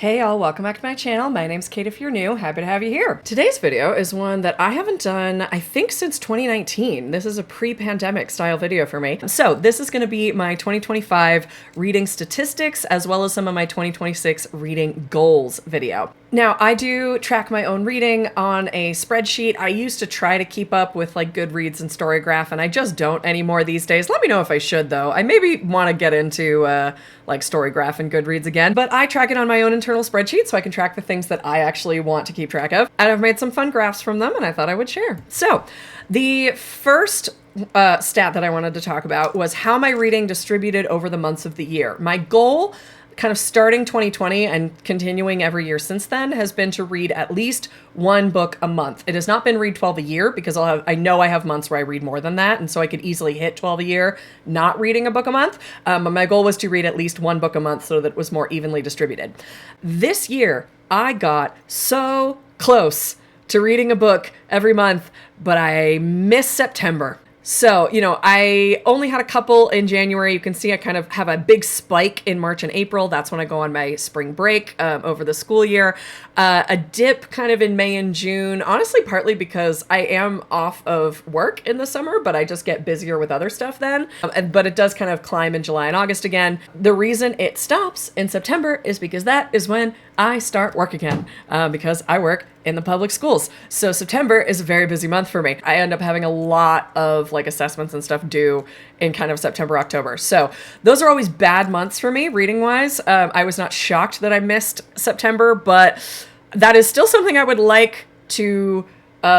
Hey y'all, welcome back to my channel. My name's Kate if you're new. Happy to have you here. Today's video is one that I haven't done, I think, since 2019. This is a pre-pandemic style video for me. So this is going to be my 2025 reading statistics as well as some of my 2026 reading goals video. Now, I do track my own reading on a spreadsheet. I used to try to keep up with like Goodreads and Storygraph, and I just don't anymore these days. Let me know if I should, though. I maybe want to get into like Storygraph and Goodreads again, but I track it on my own internal spreadsheet so I can track the things that I actually want to keep track of. And I've made some fun graphs from them, and I thought I would share. So the first stat that I wanted to talk about was how my reading distributed over the months of the year. My goal, kind of starting 2020 and continuing every year since then, has been to read at least one book a month. It has not been read 12 a year because I know I have months where I read more than that, and so I could easily hit 12 a year not reading a book a month. But my goal was to read at least one book a month so that it was more evenly distributed. This year, I got so close to reading a book every month, but I missed September. So, I only had a couple in January. You can see I kind of have a big spike in March and April. That's when I go on my spring break over the school year. A dip kind of in May and June, honestly, partly because I am off of work in the summer, but I just get busier with other stuff then. But it does kind of climb in July and August again. The reason it stops in September is because that is when I start work again, because I work in the public schools. So September is a very busy month for me. I end up having a lot of like assessments and stuff due in kind of September, October. So those are always bad months for me reading wise. I was not shocked that I missed September, but that is still something I would like to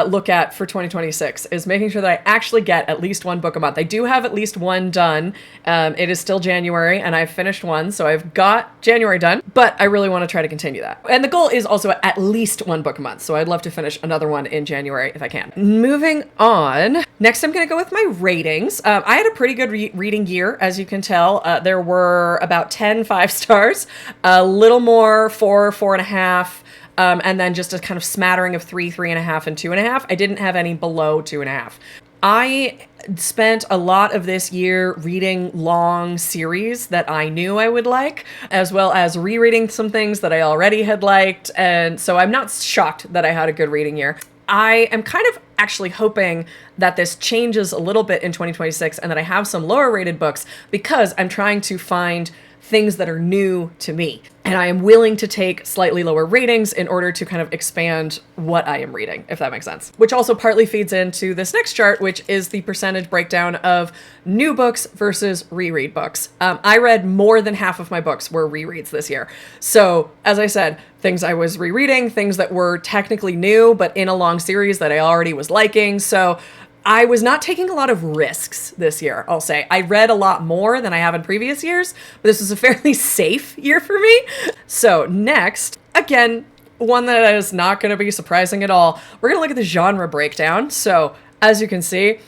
look at for 2026, is making sure that I actually get at least one book a month. I do have at least one done. It is still January and I've finished one, so I've got January done, but I really want to try to continue that. And the goal is also at least one book a month, so I'd love to finish another one in January if I can. Moving on, next I'm going to go with my ratings. I had a pretty good reading year, as you can tell. There were about 10 5 stars, a little more 4, 4.5, and then just a kind of smattering of 3, 3.5, and 2.5. I didn't have any below 2.5. I spent a lot of this year reading long series that I knew I would like, as well as rereading some things that I already had liked. And so I'm not shocked that I had a good reading year. I am kind of actually hoping that this changes a little bit in 2026 and that I have some lower rated books, because I'm trying to find things that are new to me. And I am willing to take slightly lower ratings in order to kind of expand what I am reading, if that makes sense. Which also partly feeds into this next chart, which is the percentage breakdown of new books versus reread books. I read more than half of my books were rereads this year. So, as I said, things I was rereading, things that were technically new, but in a long series that I already was liking. So I was not taking a lot of risks this year, I'll say. I read a lot more than I have in previous years, but this was a fairly safe year for me. So next, again, one that is not going to be surprising at all, we're going to look at the genre breakdown. So as you can see,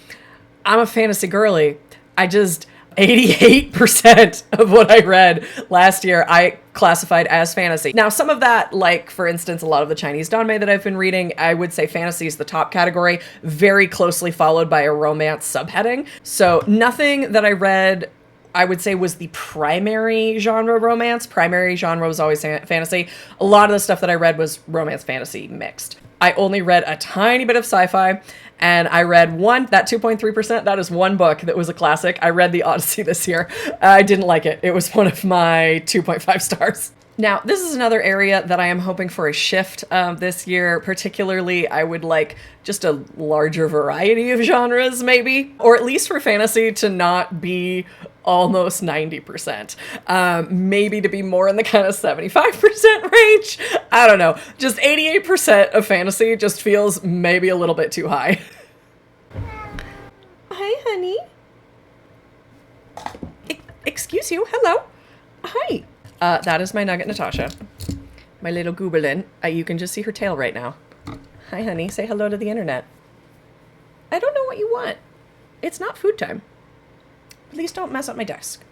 I'm a fantasy girly. 88% of what I read last year, I classified as fantasy. Now, some of that, like, for instance, a lot of the Chinese Danmei that I've been reading, I would say fantasy is the top category, very closely followed by a romance subheading. So nothing that I read, I would say, was the primary genre romance. Primary genre was always fantasy. A lot of the stuff that I read was romance fantasy mixed. I only read a tiny bit of sci-fi, and I read that 2.3%, that is one book that was a classic. I read The Odyssey this year. I didn't like it. It was one of my 2.5 stars. Now, this is another area that I am hoping for a shift this year. Particularly, I would like just a larger variety of genres, maybe, or at least for fantasy to not be almost 90%. Maybe to be more in the kind of 75% range. I don't know. Just 88% of fantasy just feels maybe a little bit too high. Hi, honey. Excuse you. Hello. Hi. That is my nugget, Natasha. My little Gooberlin. You can just see her tail right now. Hi, honey. Say hello to the internet. I don't know what you want. It's not food time. Please don't mess up my desk.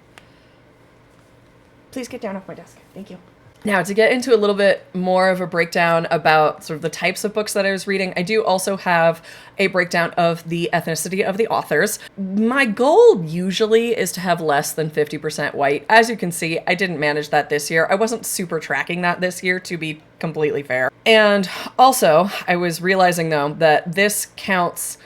Please get down off my desk. Thank you. Now, to get into a little bit more of a breakdown about sort of the types of books that I was reading, I do also have a breakdown of the ethnicity of the authors. My goal usually is to have less than 50% white. As you can see, I didn't manage that this year. I wasn't super tracking that this year, to be completely fair. And also, I was realizing though that this counts.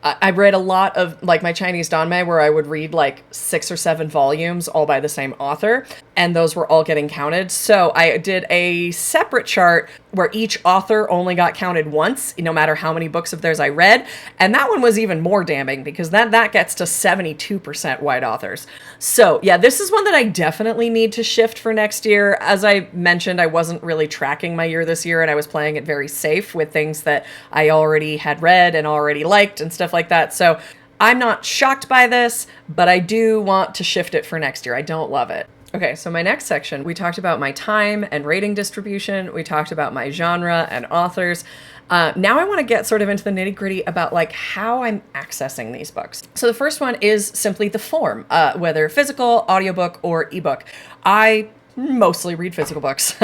I read a lot of like my Chinese danmei where I would read like 6 or 7 volumes all by the same author, and those were all getting counted. So I did a separate chart where each author only got counted once, no matter how many books of theirs I read. And that one was even more damning because that gets to 72% white authors. So yeah, this is one that I definitely need to shift for next year. As I mentioned, I wasn't really tracking my year this year, and I was playing it very safe with things that I already had read and already liked and stuff like that. So I'm not shocked by this, but I do want to shift it for next year. I don't love it. Okay, so my next section, we talked about my time and rating distribution. We talked about my genre and authors. Now I want to get sort of into the nitty gritty about like how I'm accessing these books. So the first one is simply the form, whether physical, audiobook, or ebook. I mostly read physical books.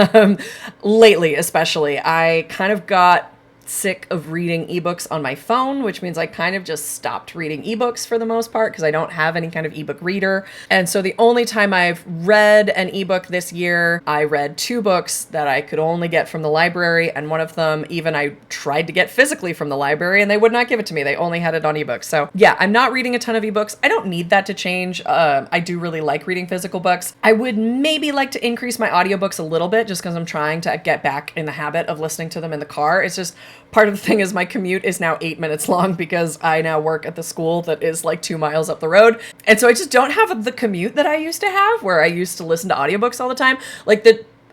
Lately, especially, I kind of got sick of reading ebooks on my phone, which means I kind of just stopped reading ebooks for the most part because I don't have any kind of ebook reader. And so the only time I've read an ebook this year, I read 2 books that I could only get from the library, and one of them even I tried to get physically from the library and they would not give it to me. They only had it on ebooks. So yeah, I'm not reading a ton of ebooks. I don't need that to change. I do really like reading physical books. I would maybe like to increase my audiobooks a little bit just because I'm trying to get back in the habit of listening to them in the car. It's just part of the thing is my commute is now 8 minutes long because I now work at the school that is like 2 miles up the road. And so I just don't have the commute that I used to have where I used to listen to audiobooks all the time.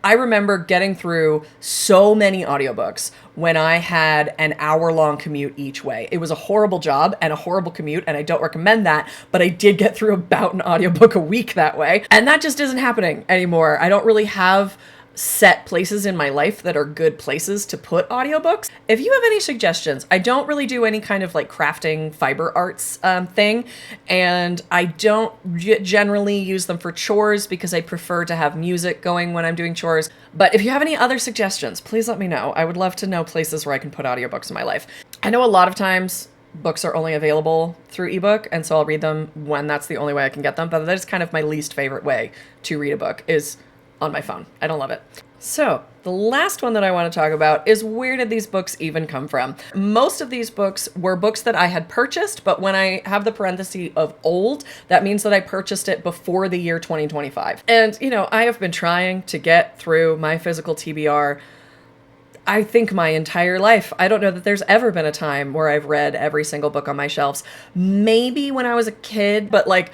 I remember getting through so many audiobooks when I had an hour-long commute each way. It was a horrible job and a horrible commute, and I don't recommend that, but I did get through about an audiobook a week that way. And that just isn't happening anymore. I don't really have set places in my life that are good places to put audiobooks. If you have any suggestions, I don't really do any kind of like crafting fiber arts thing, and I don't generally use them for chores because I prefer to have music going when I'm doing chores. But if you have any other suggestions, please let me know. I would love to know places where I can put audiobooks in my life. I know a lot of times books are only available through ebook, and so I'll read them when that's the only way I can get them, but that is kind of my least favorite way to read a book is on my phone. I don't love it. So the last one that I want to talk about is where did these books even come from? Most of these books were books that I had purchased, but when I have the parenthesis of old, that means that I purchased it before the year 2025. And, you know, I have been trying to get through my physical TBR I think my entire life. I don't know that there's ever been a time where I've read every single book on my shelves. Maybe when I was a kid, but like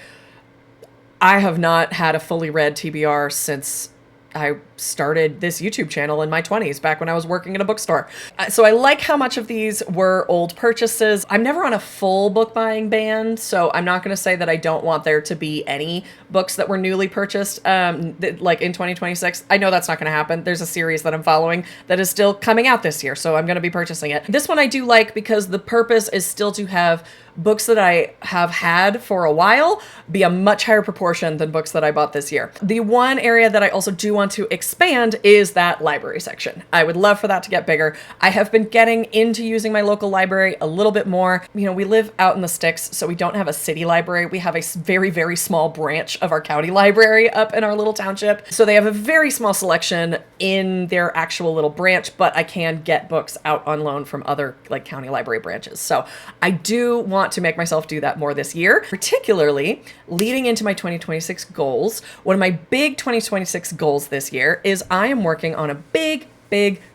I have not had a fully read TBR since I started this YouTube channel in my 20s, back when I was working at a bookstore. So I like how much of these were old purchases. I'm never on a full book buying ban, so I'm not going to say that I don't want there to be any books that were newly purchased, like in 2026. I know that's not going to happen. There's a series that I'm following that is still coming out this year, so I'm going to be purchasing it. This one I do like because the purpose is still to have books that I have had for a while be a much higher proportion than books that I bought this year. The one area that I also do want to expand is that library section. I would love for that to get bigger. I have been getting into using my local library a little bit more. You know, we live out in the sticks, so we don't have a city library. We have a very, very small branch of our county library up in our little township. So they have a very small selection in their actual little branch, but I can get books out on loan from other like county library branches. So I do want to make myself do that more this year, particularly leading into my 2026 goals. One of my big 2026 goals this year is I am working on a big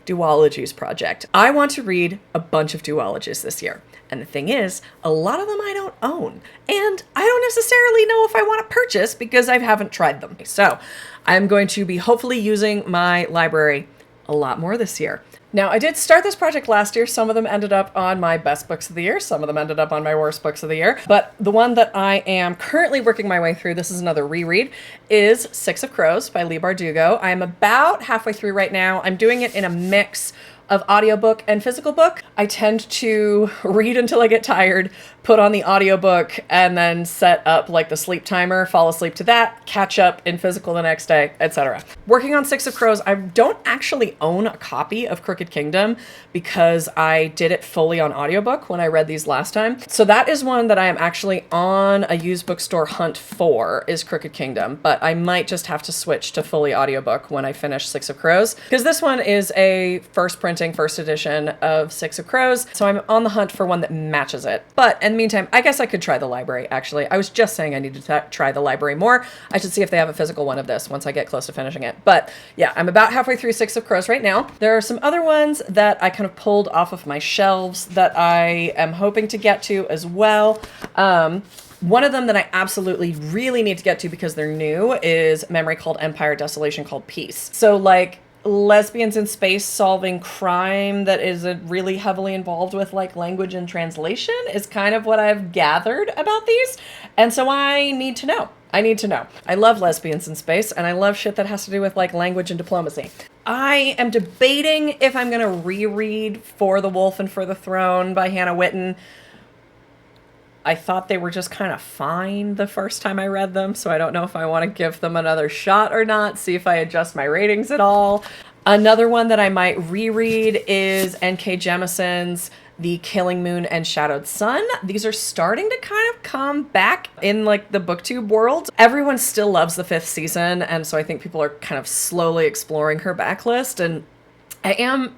duologies project. I want to read a bunch of duologies this year. And the thing is, a lot of them I don't own. And I don't necessarily know if I want to purchase because I haven't tried them. So I'm going to be hopefully using my library a lot more this year. Now, I did start this project last year. Some of them ended up on my best books of the year. Some of them ended up on my worst books of the year. But the one that I am currently working my way through, this is another reread, is Six of Crows by Leigh Bardugo. I'm about halfway through right now. I'm doing it in a mix of audiobook and physical book. I tend to read until I get tired, put on the audiobook, and then set up like the sleep timer, fall asleep to that, catch up in physical the next day, etc. Working on Six of Crows, I don't actually own a copy of Crooked Kingdom because I did it fully on audiobook when I read these last time. So that is one that I am actually on a used bookstore hunt for, is Crooked Kingdom, but I might just have to switch to fully audiobook when I finish Six of Crows, because this one is a first edition of Six of Crows, so I'm on the hunt for one that matches it. But in the meantime, I guess I could try the library, actually. I was just saying I need to try the library more. I should see if they have a physical one of this once I get close to finishing it. But yeah, I'm about halfway through Six of Crows right now. There are some other ones that I kind of pulled off of my shelves that I am hoping to get to as well. One of them that I absolutely really need to get to because they're new is Memory Called Empire, Desolation Called Peace. So like lesbians in space solving crime that is really heavily involved with like language and translation is kind of what I've gathered about these. And so I need to know. I love lesbians in space, and I love shit that has to do with like language and diplomacy. I am debating if I'm going to reread For the Wolf and for the Throne by Hannah Witten. I thought they were just kind of fine the first time I read them, so I don't know if I want to give them another shot or not, see if I adjust my ratings at all. Another one that I might reread is N.K. Jemisin's The Killing Moon and Shadowed Sun. These are starting to kind of come back in like the booktube world. Everyone still loves the 5th season, and so I think people are kind of slowly exploring her backlist, and I am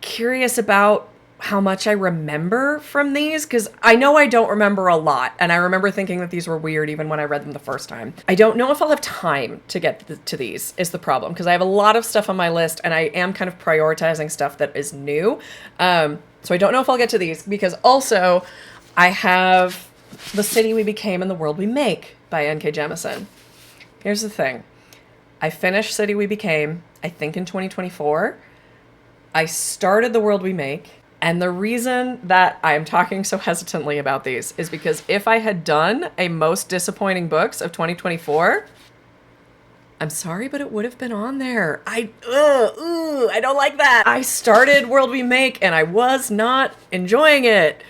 curious about how much I remember from these, because I know I don't remember a lot, and I remember thinking that these were weird even when I read them the first time. I don't know if I'll have time to get to these, is the problem, because I have a lot of stuff on my list, and I am kind of prioritizing stuff that is new. So I don't know if I'll get to these, because also I have The City We Became and the World We Make by N.K. Jemisin. Here's the thing. I finished City We Became, I think in 2024. I started The World We Make. And the reason that I am talking so hesitantly about these is because if I had done a most disappointing books of 2024, I'm sorry, but it would have been on there. I don't like that. I started World We Make and I was not enjoying it.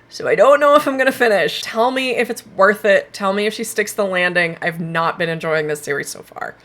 So I don't know if I'm going to finish. Tell me if it's worth it. Tell me if she sticks the landing. I've not been enjoying this series so far.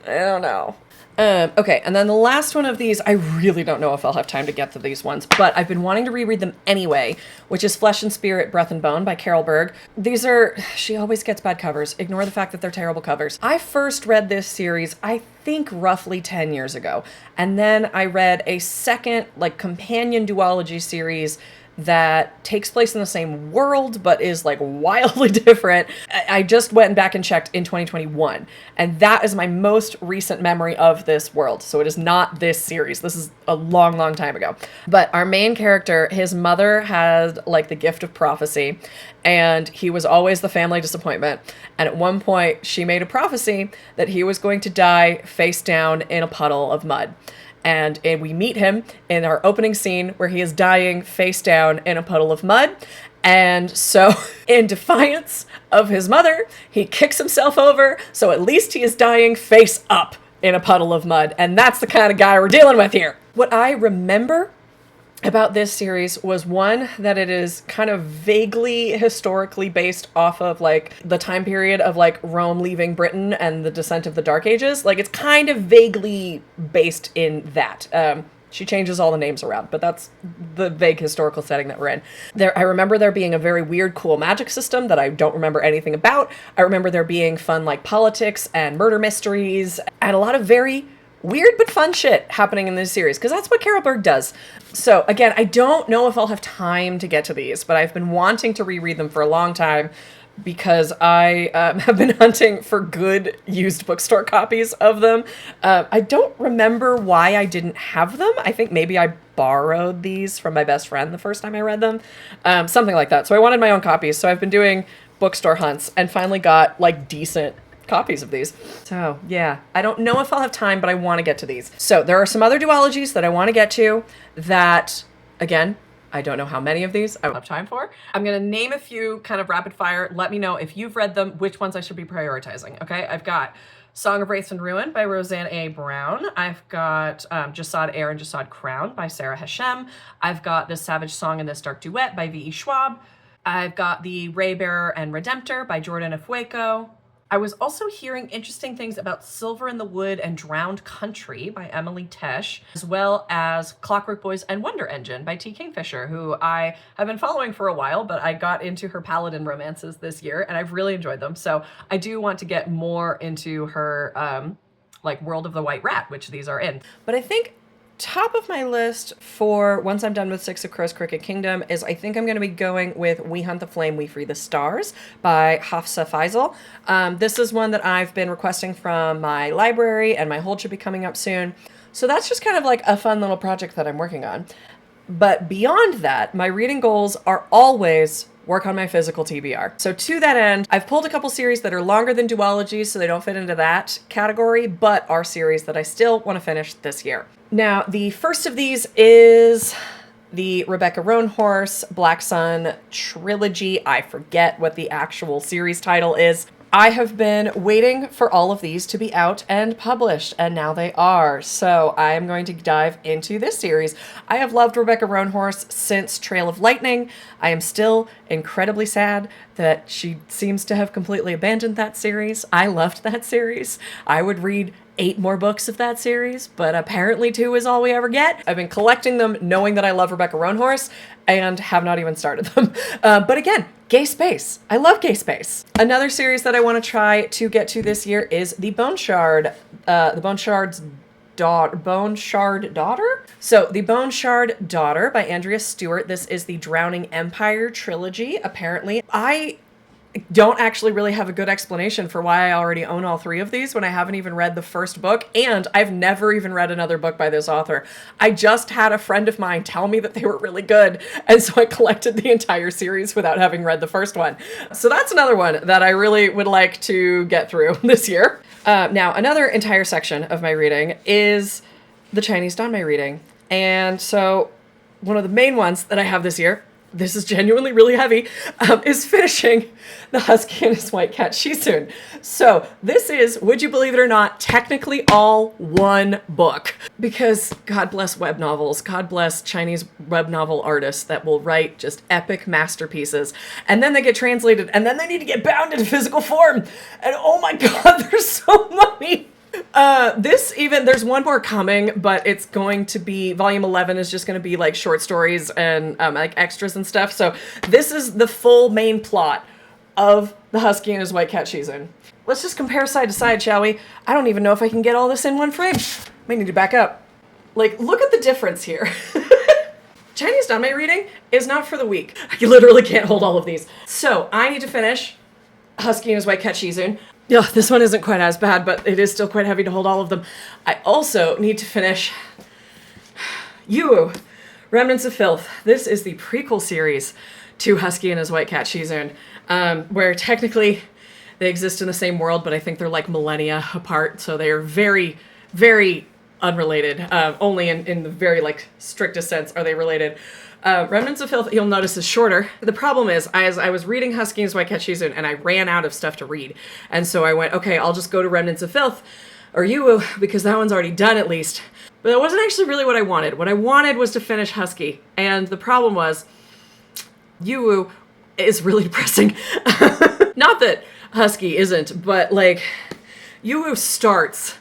I don't know. Okay, and then the last one of these, I really don't know if I'll have time to get to these ones, but I've been wanting to reread them anyway, which is Flesh and Spirit, Breath and Bone by Carol Berg. These are, she always gets bad covers. Ignore the fact that they're terrible covers. I first read this series, I think roughly 10 years ago, and then I read a second, like, companion duology series that takes place in the same world but is like wildly different. I just went back and checked in 2021, and that is my most recent memory of this world. So it is not this series. This is a long, long time ago. But our main character, his mother had like the gift of prophecy, and he was always the family disappointment. And at one point, she made a prophecy that he was going to die face down in a puddle of mud. And we meet him in our opening scene where he is dying face down in a puddle of mud. And so, in defiance of his mother, he kicks himself over, so at least he is dying face up in a puddle of mud. And that's the kind of guy we're dealing with here. What I remember about this series was, one, that it is kind of vaguely historically based off of like the time period of like Rome leaving Britain and the descent of the Dark Ages. Like, it's kind of vaguely based in that. She changes all the names around, but that's the vague historical setting that we're in. I remember there being a very weird, cool magic system that I don't remember anything about. I remember there being fun like politics and murder mysteries and a lot of very weird but fun shit happening in this series, because that's what Carol Berg does. So again, I don't know if I'll have time to get to these, but I've been wanting to reread them for a long time because I have been hunting for good used bookstore copies of them. I don't remember why I didn't have them. I think maybe I borrowed these from my best friend the first time I read them. Something like that. So I wanted my own copies. So I've been doing bookstore hunts and finally got like decent copies of these. So yeah, I don't know if I'll have time, but I want to get to these. So there are some other duologies that I want to get to that, again, I don't know how many of these I will have time for. I'm going to name a few kind of rapid fire. Let me know if you've read them, which ones I should be prioritizing. Okay, I've got Song of Wraiths and Ruin by Roseanne A. Brown. I've got Jasad Air and Jasad Crown by Sarah Hashem. I've got This Savage Song and This Dark Duet by V.E. Schwab. I've got The Raybearer and Redemptor by Jordan Afueco. I was also hearing interesting things about Silver in the Wood and Drowned Country by Emily Tesh, as well as Clockwork Boys and Wonder Engine by T. Kingfisher, who I have been following for a while, but I got into her Paladin romances this year, and I've really enjoyed them. So I do want to get more into her, like, World of the White Rat, which these are in. But I think top of my list for once I'm done with Six of Crows Cricket Kingdom is I think I'm going to be going with We Hunt the Flame, We Free the Stars by Hafsa Faisal. This is one that I've been requesting from my library, and my hold should be coming up soon. So that's just kind of like a fun little project that I'm working on. But beyond that, my reading goals are always work on my physical TBR. So to that end, I've pulled a couple series that are longer than duologies, so they don't fit into that category, but are series that I still want to finish this year. Now, the first of these is the Rebecca Roanhorse Black Sun trilogy. I forget what the actual series title is. I have been waiting for all of these to be out and published, and now they are. So I am going to dive into this series. I have loved Rebecca Roanhorse since Trail of Lightning. I am still incredibly sad that she seems to have completely abandoned that series. I loved that series. I would read 8 more books of that series, but apparently 2 is all we ever get. I've been collecting them knowing that I love Rebecca Roanhorse and have not even started them. But again, gay space. I love gay space. Another series that I want to try to get to this year is the Bone Shard, Bone Shard Daughter? So, The Bone Shard Daughter by Andrea Stewart. This is the Drowning Empire trilogy, apparently. I don't actually really have a good explanation for why I already own all 3 of these when I haven't even read the first book, and I've never even read another book by this author. I just had a friend of mine tell me that they were really good, and so I collected the entire series without having read the first one. So that's another one that I really would like to get through this year. Now, another entire section of my reading is the Chinese Danmei reading. And so one of the main ones that I have this year, this is genuinely really heavy, is finishing The Husky and His White Cat Shizun. So this is, would you believe it or not, technically all one book. Because God bless web novels, God bless Chinese web novel artists that will write just epic masterpieces. And then they get translated, and then they need to get bound into physical form. And oh my God, there's so many. There's one more coming, but it's going to be, volume 11 is just going to be like short stories and like extras and stuff. So this is the full main plot of The Husky and His White Cat Shizun. Let's just compare side to side, shall we? I don't even know if I can get all this in one frame. Might need to back up. Like, look at the difference here. Chinese Danmei reading is not for the weak. I literally can't hold all of these. So I need to finish Husky and His White Cat Shizun. Yeah, this one isn't quite as bad, but it is still quite heavy to hold all of them. I also need to finish Yu, Remnants of Filth. This is the prequel series to Husky and His White Cat Shizun, where technically they exist in the same world, but I think they're like millennia apart, so they are very, very unrelated. Only in the very like strictest sense are they related. Remnants of Filth, you'll notice, is shorter. The problem is, as I was reading Husky and His White Cat Shizun, and I ran out of stuff to read. And so I went, okay, I'll just go to Remnants of Filth, or Yu, because that one's already done at least. But that wasn't actually really what I wanted. What I wanted was to finish Husky. And the problem was, Yu is really depressing. Not that Husky isn't, but like, Yu starts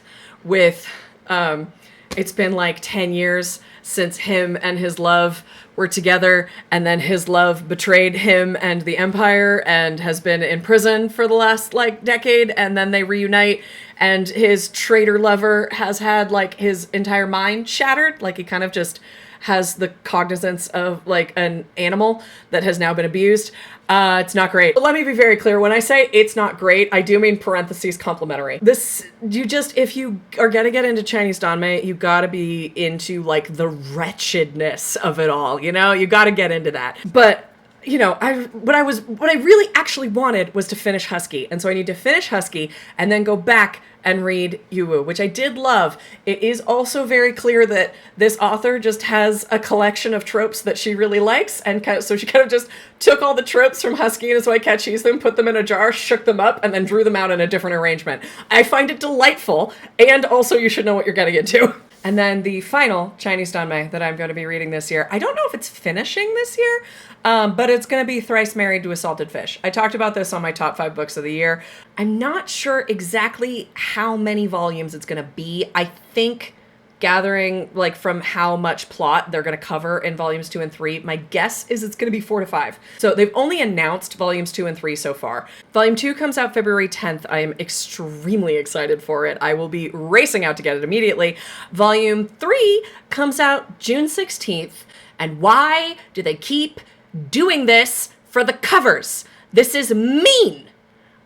with, it's been like 10 years since him and his love were together, and then his love betrayed him and the Empire and has been in prison for the last like decade, and then they reunite, and his traitor lover has had like his entire mind shattered, like he kind of just has the cognizance of like an animal that has now been abused. It's not great. But let me be very clear. When I say it's not great, I do mean parentheses complimentary. If you are gonna get into Chinese Danmei, you gotta be into like the wretchedness of it all, you know? You gotta get into that. But you know, what I really actually wanted was to finish Husky. And so I need to finish Husky and then go back and read Yuwu, which I did love. It is also very clear that this author just has a collection of tropes that she really likes. And so she kind of just took all the tropes from Husky and As Cat Cheese them, put them in a jar, shook them up, and then drew them out in a different arrangement. I find it delightful. And also you should know what you're getting into. And then the final Chinese Danmei that I'm going to be reading this year, I don't know if it's finishing this year, but it's going to be Thrice Married to a Salted Fish. I talked about this on my top 5 books of the year. I'm not sure exactly how many volumes it's going to be. I think gathering like from how much plot they're going to cover in volumes 2 and 3, my guess is it's going to be 4 to 5. So they've only announced volumes 2 and 3 so far. Volume 2 comes out February 10th. I am extremely excited for it. I will be racing out to get it immediately. Volume 3 comes out June 16th. And why do they keep doing this for the covers? This is mean.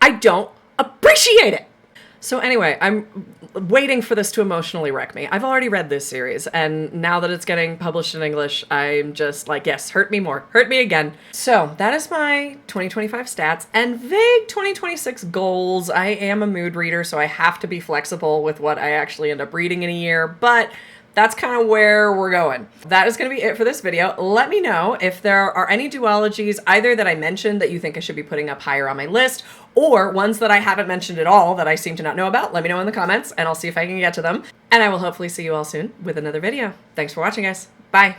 I don't appreciate it. So anyway, I'm waiting for this to emotionally wreck me. I've already read this series, and now that it's getting published in English, I'm just like, yes, hurt me more. Hurt me again. So that is my 2025 stats and vague 2026 goals. I am a mood reader, so I have to be flexible with what I actually end up reading in a year, but that's kind of where we're going. That is going to be it for this video. Let me know if there are any duologies, either that I mentioned that you think I should be putting up higher on my list, or ones that I haven't mentioned at all that I seem to not know about. Let me know in the comments, and I'll see if I can get to them. And I will hopefully see you all soon with another video. Thanks for watching, guys. Bye.